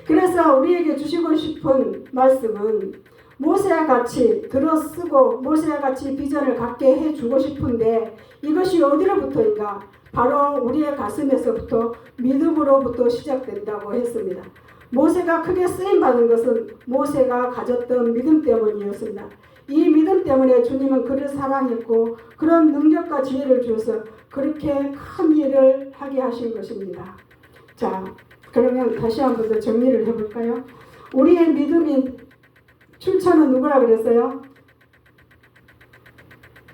그래서 우리에게 주시고 싶은 말씀은 모세와 같이 들어쓰고 모세와 같이 비전을 갖게 해주고 싶은데 이것이 어디로부터인가? 바로 우리의 가슴에서부터 믿음으로부터 시작된다고 했습니다. 모세가 크게 쓰임받은 것은 모세가 가졌던 믿음 때문이었습니다. 이 믿음 때문에 주님은 그를 사랑했고 그런 능력과 지혜를 주어서 그렇게 큰 일을 하게 하신 것입니다. 자, 그러면 다시 한번 더 정리를 해볼까요? 우리의 믿음이 출처는 누구라 그랬어요?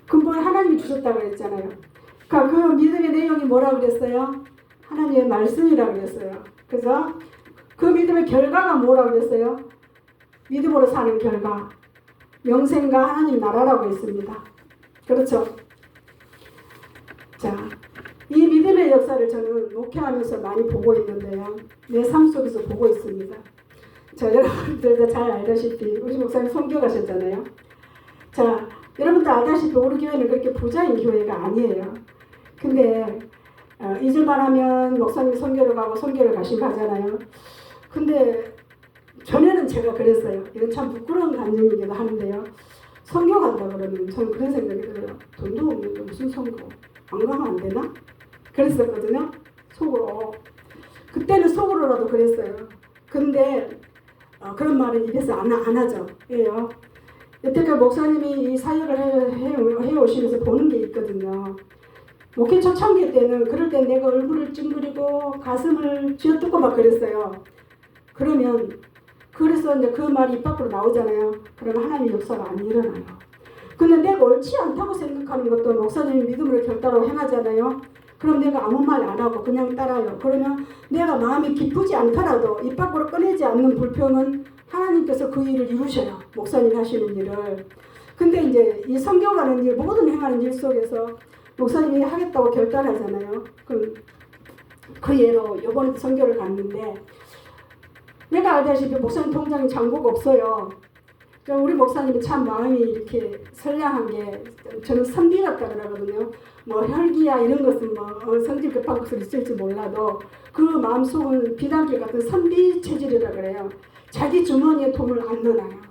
근본 하나님이 주셨다고 그랬잖아요. 그러니까 그 믿음의 내용이 뭐라 그랬어요? 하나님의 말씀이라 그랬어요. 그래서 그 믿음의 결과가 뭐라 그랬어요? 믿음으로 사는 결과, 영생과 하나님 나라라고 했습니다. 그렇죠? 자, 이 믿음의 역사를 저는 목회하면서 많이 보고 있는데요. 내 삶 속에서 보고 있습니다. 자, 여러분들도 잘 알다시피 우리 목사님 선교가셨잖아요. 자, 여러분도 알다시피 우리 교회는 그렇게 부자인 교회가 아니에요. 근데 잊을만 하면 목사님 선교를 가고 선교를 가시면 근데 전에는 제가 그랬어요. 이건 참 부끄러운 감정이기도 하는데요. 선교 간다 그러면 저는 그런 생각이 들어요. 돈도 없는데 무슨 선교? 안 가면 안 되나? 그랬었거든요. 속으로. 그때는 속으로라도 그랬어요. 근데 그런 말은 입에서 안 하죠. 예요. 여태까지 목사님이 이 사역을 해오시면서 보는 게 있거든요. 목회 초창기 때는 그럴 때 내가 얼굴을 찡그리고 가슴을 쥐어뜯고 막 그랬어요. 그래서 이제 그 말이 입 밖으로 나오잖아요. 그러면 하나님의 역사가 안 일어나요. 근데 내가 옳지 않다고 생각하는 것도 목사님이 믿음으로 결단하고 행하잖아요. 그럼 내가 아무 말 안 하고 그냥 따라요. 그러면 내가 마음이 기쁘지 않더라도 입 밖으로 꺼내지 않는 불평은 하나님께서 그 일을 이루셔요. 목사님 하시는 일을. 근데 이제 이 선교가는 일, 모든 행하는 일 속에서 목사님이 하겠다고 결단하잖아요. 그 예로 이번에도 선교를 갔는데 내가 알다시피 목사님 통장에 잔고가 없어요. 우리 목사님이 참 마음이 이렇게 선량한 게 저는 선비 같다 그러거든요. 뭐 혈기야 이런 것은 뭐 성질 급한 것을 있을지 몰라도 그 마음속은 비단길 같은 선비 체질이라 그래요. 자기 주머니에 돈을 안 넣어놔요.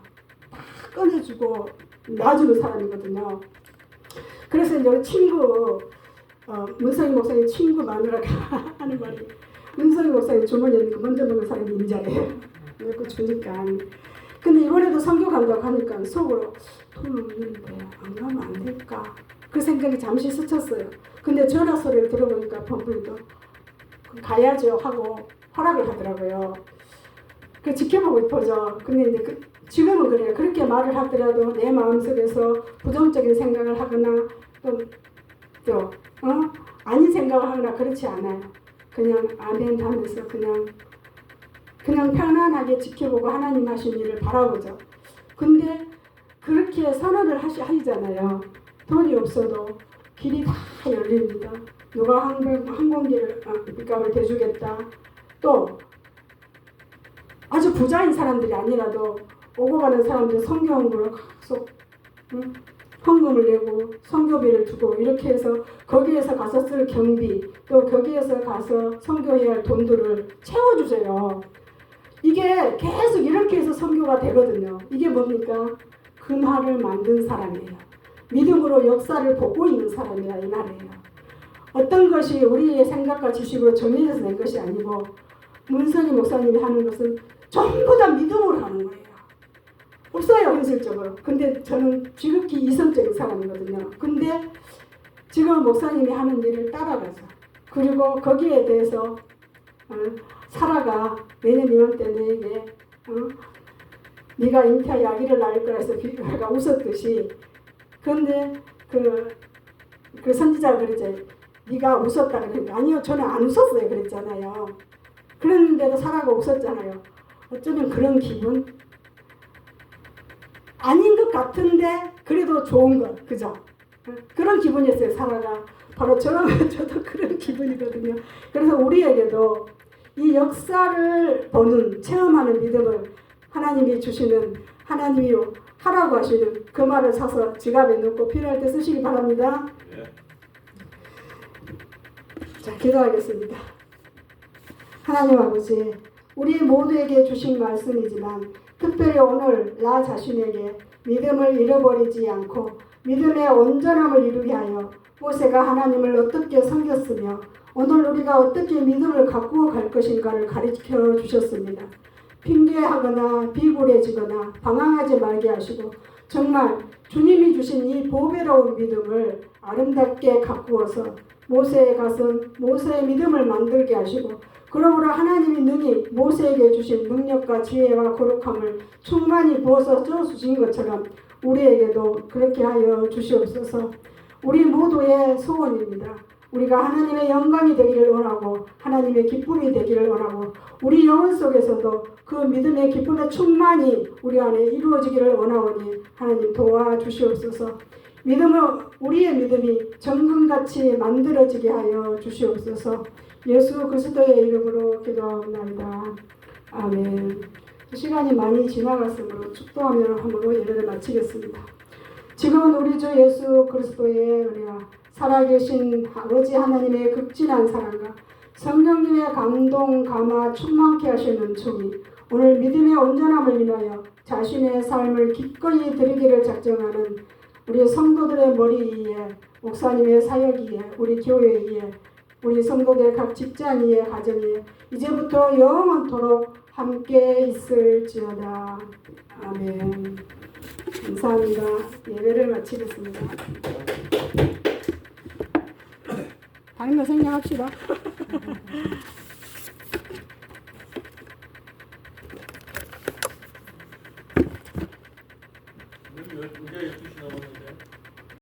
다 꺼내주고 놔주는 사람이거든요. 그래서 이제 우리 친구 문성희 목사님 친구 마누라가 하는 말이 문성희 목사님 주머니에 있는 거 먼저 먹는 사람이 인자래요. 이렇게 주니까. 근데 이번에도 선교 간다고 하니까 속으로 돈 없는데 안 가면 안 될까? 그 생각이 잠시 스쳤어요. 근데 전화 소리를 들어보니까 법부도 가야죠 하고 허락을 하더라고요. 그 지켜보고 싶어져. 근데 이제 지금은 그래요. 그렇게 말을 하더라도 내 마음속에서 부정적인 생각을 하거나 또 아닌 생각을 하거나 그렇지 않아요. 그냥 아멘 하면서 그냥 편안하게 지켜보고 하나님 하신 일을 바라보죠. 근데 그렇게 선언을 하시잖아요. 돈이 없어도 길이 다 열립니다. 누가 항공기를 값을 대주겠다. 또 아주 부자인 사람들이 아니라도 오고 가는 사람들 성경으로 계속 헌금을 내고 선교비를 주고 이렇게 해서 거기에서 가서 쓸 경비 또 거기에서 가서 선교해야 할 돈들을 채워주세요. 이게 계속 이렇게 해서 선교가 되거든요. 이게 뭡니까? 그 말을 만든 사람이에요. 믿음으로 역사를 보고 있는 사람이라 이 말이에요. 어떤 것이 우리의 생각과 지식으로 정해져서 낸 것이 아니고 문성희 목사님이 하는 것은 전부 다 믿음으로 하는 거예요. 없어요 현실적으로. 근데 저는 지극히 이성적인 사람이거든요. 근데 지금 목사님이 하는 일을 따라가죠. 그리고 거기에 대해서 사라가 내년 이맘때 내게 네가 잉태하여 아기를 낳을 거라 해서 비가 웃었듯이 그런데 그 선지자가 그랬죠. 네가 웃었다 그러니까 아니요 저는 안 웃었어요 그랬잖아요. 그랬는데도 사라가 웃었잖아요. 어쩌면 그런 기분? 아닌 것 같은데 그래도 좋은 것 그죠? 그런 기분이었어요. 사라가 바로 저도 그런 기분이거든요. 그래서 우리에게도 이 역사를 보는 체험하는 믿음을 하나님이 주시는 하나님이 하라고 하시는 그 말을 사서 지갑에 넣고 필요할 때 쓰시기 바랍니다. 자 기도하겠습니다. 하나님 아버지 우리 모두에게 주신 말씀이지만 특별히 오늘 나 자신에게 믿음을 잃어버리지 않고 믿음의 온전함을 이루게 하여 모세가 하나님을 어떻게 섬겼으며 오늘 우리가 어떻게 믿음을 가꾸어 갈 것인가를 가르쳐 주셨습니다. 핑계하거나 비굴해지거나 방황하지 말게 하시고 정말 주님이 주신 이 보배로운 믿음을 아름답게 가꾸어서 모세의 가슴, 모세의 믿음을 만들게 하시고 그러므로 하나님이 능히 모세에게 주신 능력과 지혜와 거룩함을 충만히 부어서 주신 것처럼 우리에게도 그렇게 하여 주시옵소서. 우리 모두의 소원입니다. 우리가 하나님의 영광이 되기를 원하고 하나님의 기쁨이 되기를 원하고 우리 영혼 속에서도 그 믿음의 기쁨의 충만이 우리 안에 이루어지기를 원하오니 하나님 도와주시옵소서. 우리의 믿음이 정금같이 만들어지게 하여 주시옵소서. 예수 그리스도의 이름으로 기도합니다. 아멘. 시간이 많이 지나갔으므로 축도하며 함으로 예배를 마치겠습니다. 지금은 우리 주 예수 그리스도의 은혜와 살아계신 아버지 하나님의 극진한 사랑과 성령님의 감동, 감화, 충만케 하시는 은총이 오늘 믿음의 온전함을 인하여 자신의 삶을 기꺼이 드리기를 작정하는 우리 성도들의 머리 위에, 목사님의 사역 위에, 우리 교회 위에, 우리 성도들 각 직장 위에, 가정 위에 이제부터 영원토록 함께 있을지어다. 아멘. 감사합니다. 예배를 마치겠습니다. 당일날 생략합시다. 이제 12시 넘었는데.